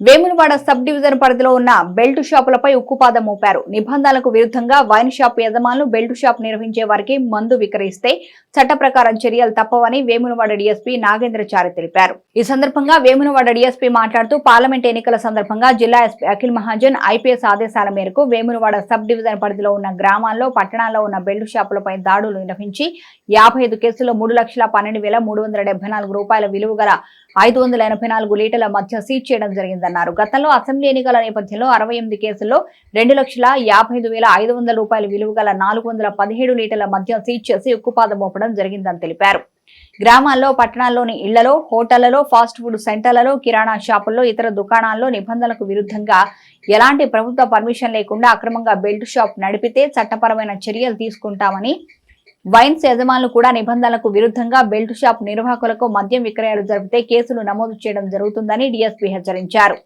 Vemulawada sub division పరిధిలో ఉన్న belt షాపులపై ఉక్కుపాదం మోపారు. నిబంధనలకు విరుద్ధంగా వైన్ షాప్ యజమానులు బెల్ట్ షాప్ నిర్వహించే వారికి మందు విక్రయిస్తే చట్ట ప్రకారం చర్యలు తప్పవని వేములవాడ డీఎస్పీ నాగేంద్రచారి తెలిపారు. ఈ సందర్భంగా వేములవాడ డీఎస్పీ మాట్లాడుతూ పార్లమెంట్ ఎన్నికల సందర్భంగా జిల్లా ఎస్పీ అఖిల్ మహాజన్ ఐపీఎస్ ఆదేశాల మేరకు వేములవాడ సబ్ డివిజన్ పరిధిలో ఉన్న గ్రామాల్లో పట్టణాల్లో ఉన్న బెల్ట్ షాపులపై దాడులు నిర్వహించి 55 కేసుల్లో 3,12,374 రూపాయల విలువ గల 584 లీటర్ల మద్యం సీజ్ చేయడం జరిగిందన్నారు. గతంలో అసెంబ్లీ ఎన్నికల నేపథ్యంలో 68 కేసుల్లో 2,55,500 రూపాయల విలువ గల 417 లీటర్ల మద్యం సీజ్ చేసి ఉక్కుపాదం మోపడం జరిగిందని తెలిపారు. గ్రామాల్లో, పట్టణాల్లోని ఇళ్లలో, హోటళ్లలో, ఫాస్ట్ ఫుడ్ సెంటర్లలో, కిరాణా షాపుల్లో, ఇతర దుకాణాల్లో నిబంధనలకు విరుద్ధంగా ఎలాంటి ప్రభుత్వ పర్మిషన్ లేకుండా అక్రమంగా బెల్ట్ షాప్ నడిపితే చట్టపరమైన చర్యలు తీసుకుంటామని, వైన్స్ యజమానులు కూడా నిబంధనలకు విరుద్ధంగా బెల్ట్ షాప్ నిర్వాహకులకు మద్యం విక్రయాలు జరిపితే కేసులు నమోదు చేయడం జరుగుతుందని డీఎస్పీ హెచ్చరించారు.